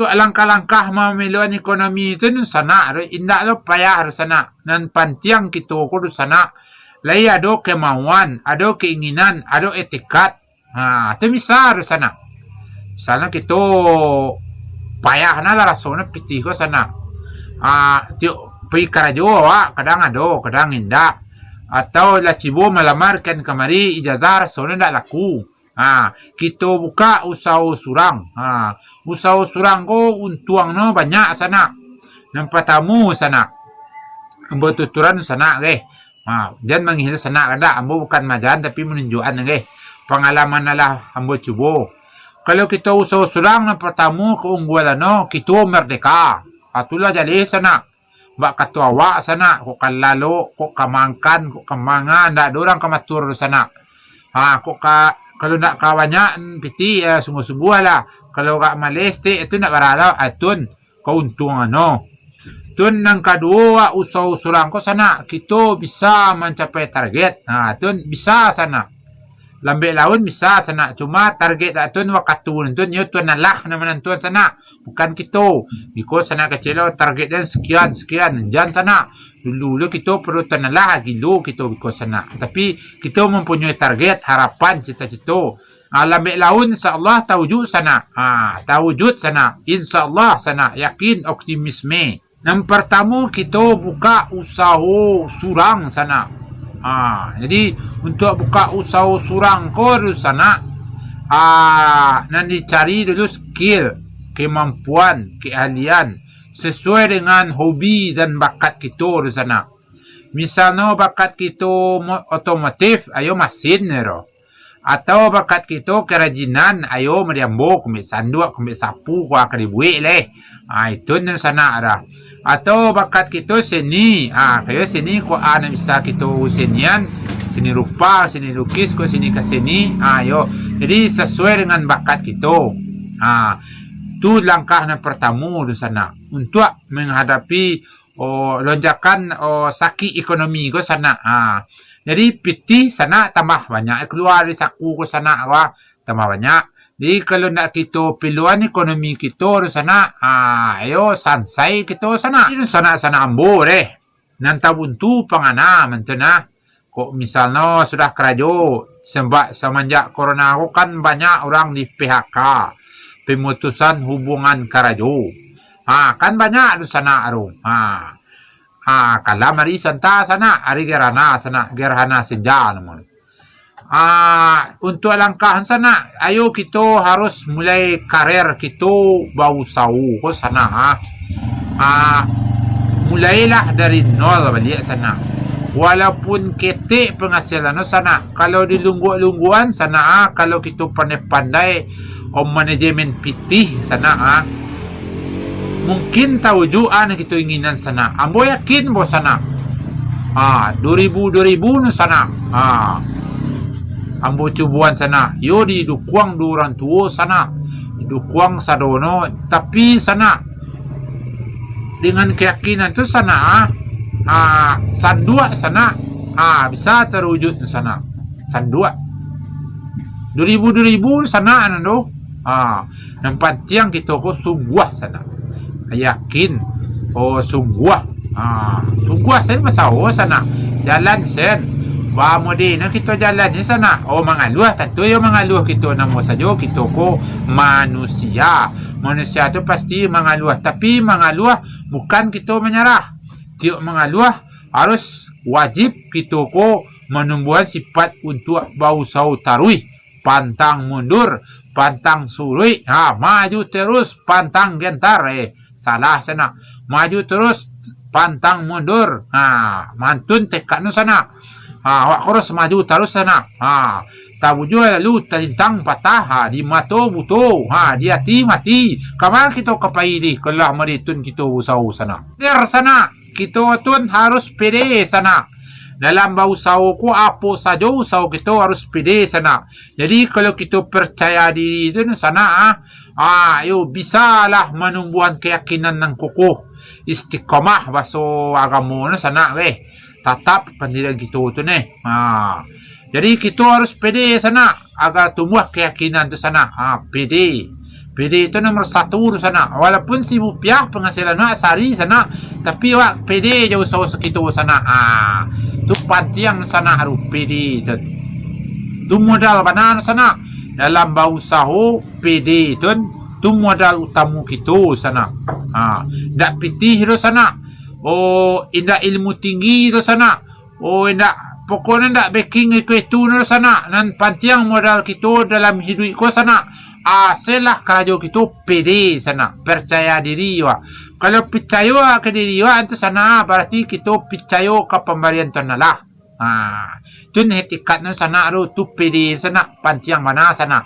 untuk langkah-langkah memiluan ekonomi itu sana indak lo payah sana nan pantiang kita ko sana lai ada kemauan, ada keinginan, ada etikat. Itu bisa sana. Sana kita payah na lah rasona pitih ko sana. Pergi karajo kadang ada, kadang indak. Atau lah cibo melamarkan kemari ijazah rasona ndak laku. Kita buka usaha surang. Usaha surang ko untuang no banyak sana. Nampak tamu sana. Ambo tuturan sana jangan menghina sana kada. Ambo bukan majan tapi menunjukkan pengalaman lah ambo cubo. Kalau kita usaha surang nampak tamu keunggulan no kita merdeka. Atulah jadi sana. Bak katuawa sana ko kalalo ko kamangkan ko kamangan ndak ada orang kamatur sana. Kalau nak kawannya piti sungguh-sungguh lah. Kalau kak maleste itu nak barala atun keuntungan no. Tun nang kedua usaha surang ko sana kita bisa mencapai target. Tun bisa sana. Lambe laun bisa sana. Cuma target atun wakatun tun yo tun nalah naman tun sana. Bukan kita. Biko sana kecil target dan sekian jangan sana. Dulu kita perlu tenalah gilo kita biko sana. Tapi kita mempunyai target, harapan, cita-cita. Lambe laun insyaallah tawujud sana. Tawujud sana. Insyaallah sana. Yakin optimisme. Yang pertama kita buka usaha surang sana. Jadi untuk buka usaha surang ko sana nanti cari dulu skill, kemampuan, keahlian sesuai dengan hobi dan bakat kita di sana. Misalnya bakat kita otomotif, ayo mesin atau bakat kita kerajinan, ayo meriambok, kumbit sanduk, kumbit sapu, kuah keribuik leh. Itu di sana ada. Atau bakat kita seni, kayak seni ko ana bisa kita senian, seni rupa, seni lukis, ko seni ke seni, ayo. Jadi sesuai dengan bakat kita. Itu langkah yang pertama di sana untuk menghadapi lonjakan sakit ekonomi ko sana. Jadi piti sana tambah banyak keluar dari saku ko sana tambah banyak. Jadi kalau nak kita piluan ekonomi kita di sana, ayo sansai kita sana. Di sana ambo Nanta buntu pangana mentena. Kok misalnya sudah kerajo semenjak corona kan banyak orang di PHK. Pemutusan hubungan kerajo. Kan banyak di sana kala mari santa sana ari gerhana sana gerhana senja namun. Untuk langkah sana ayo kita harus mulai karir kita bau sau ko sana mulailah dari nol balik sana walaupun ketik penghasilan sana. Kalau di lunggu-lungguan sana kalau kita pandai-pandai manajemen pitih sana mungkin tahu juga kita inginan sana. Ambo yakin bo sana 2000 no sana ambo cubuan sana yo di dukuang duran tuo sana di dukuang sadono tapi sana dengan keyakinan tu sana sandua sana bisa terwujud sana sandua 2000 sana anando nampak tiang kita ko sungguh sana yakin sungguh saya masawa sana jalan sen mudi na kita jalan di sana mangaluh tentu yo mangaluh kita namo saja kita ko manusia tu pasti mangaluh tapi mangaluh bukan kita menyerah. Tiap mengaluh harus wajib kita ko menumbuhan sifat untuk bau sau tarui pantang mundur pantang surui maju terus pantang gentar salah sana maju terus pantang mundur mantun tekad nu sana awak harus maju terus sana tabujo lalu talintang patah di mato buto di hati mati kamar kita kapaili kalau maritun kita usaha sana der sana kita tun harus pede sana dalam usaha ko apa saja usaha kita harus pede sana. Jadi kalau kita percaya diri itu sana ayo bisalah menumbuhan keyakinan ng kukuh istiqomah baso agama na sana tatap pendirian kita itu jadi kita harus pede sana agar tumbuh keyakinan itu sana pede PD itu nomor 1 sana. Walaupun Rp1,000 penghasilan sehari sana, tapi wak PD jauh usaha segitu sana. Tu pantiang sana haru PD itu. Tu modal banan sana dalam bausaha PD itu. Tu modal utama kita sana. Ndak pitih itu sana. Oh, indak ilmu tinggi itu sana. Oh, indak pokoknya ndak backing itu sana. Dan pantiang modal kita dalam hidup ko sana. Selah kalau kita pede sana, percaya diri wa. Kalau percaya ke diri wa itu sana berarti kita percaya ke pemberian Tuhan Allah. Itu hakikat sana ru tu pede sana pantiang mana sana.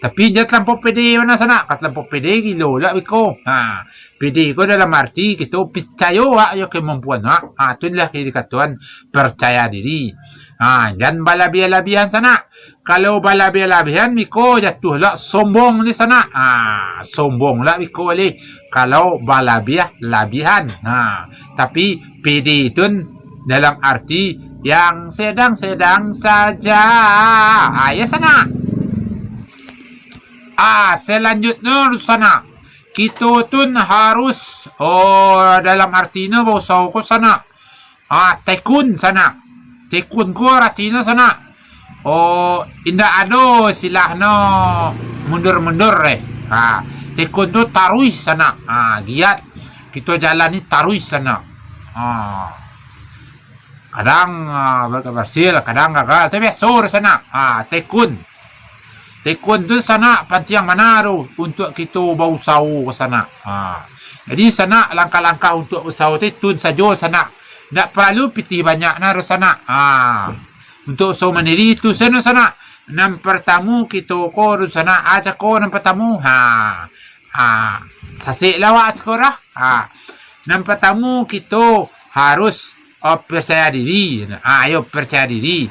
Tapi jangan terlampau pede mana sana, kat terlampau pede gilo lah biko. Pede ko dalam arti kita percaya wa yo kemampuan wa. Itulah hakikat Tuhan percaya diri. Jangan balabia-labian sana. Kalau balabia-labian miko jatuh lah sombong di sana. Sombong lah miko le. Kalau balabia-labian. Tapi PD itu dalam arti yang sedang-sedang saja. Ya sana. Selanjutnya sana. Kita tu harus dalam artinya bausaha ko sana. Tekun sana. Tekun ko artinya sana. Indah ada silahno mundur-mundur tekun tu taruh sana. Giat kita jalani taruh sana. Kadang berhasil, kadang gagal, tapi biasa sana. Tekun tu sana pantiang manaru untuk kita berusaha ke sana. Jadi sana langkah-langkah untuk usaha itu saja sana. Tak perlu pitih banyak na sana. Untuk usaha mandiri itu sana. Nam pertama kita ko sana aja ko nam pertama. Sasik lawa sekolah. Nam pertama kita harus percaya diri. Ayo percaya diri.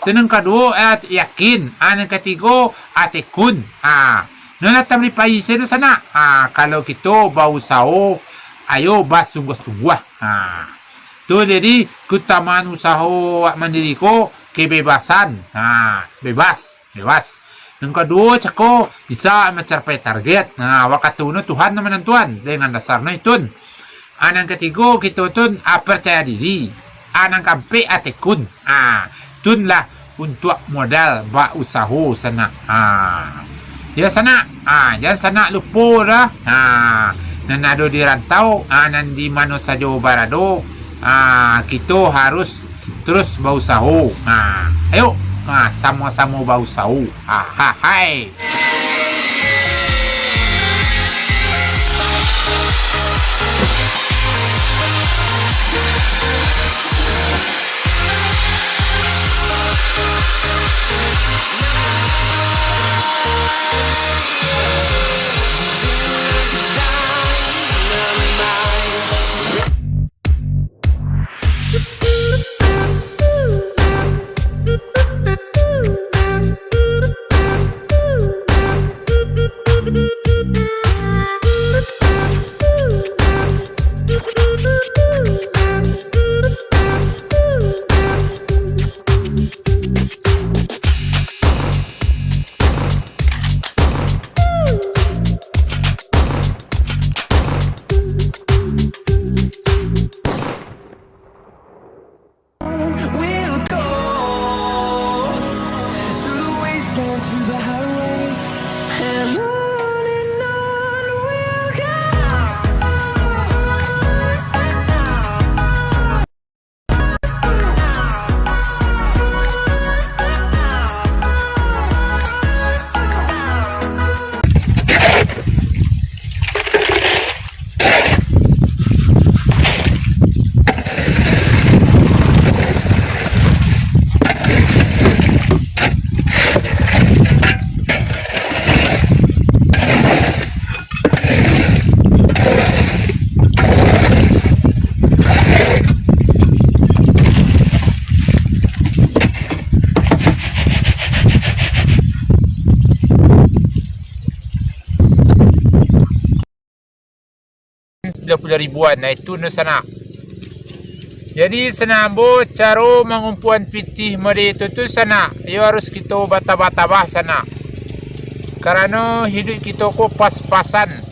Yang kedua yakin. Yang ketiga tekun. Nona tamri pai sana. Kalau kita berusaha, ayo bas sungguh-sungguh. Tu jadi keutamaan usaha mandiri ko kebebasan. Bebas. Yang kedua ceko bisa mencapai target. Waktu itu Tuhan menentuan dengan dasarnya itu. Yang ketiga kita tu percaya diri. Yang keempat tekun. Tunlah untuk modal usaha sana. Ya sana. Jangan sana lupa dah. Nan ada di rantau, nan di mana saja berada. Kita harus terus berusaha. Ayo, sama-sama berusaha. Hai. ribuan. Itu na sana. Jadi senambo caro mengumpuan pitih mari itu sana. Yo harus kita bata-bata sana. Karena hidup kita ko pas-pasan.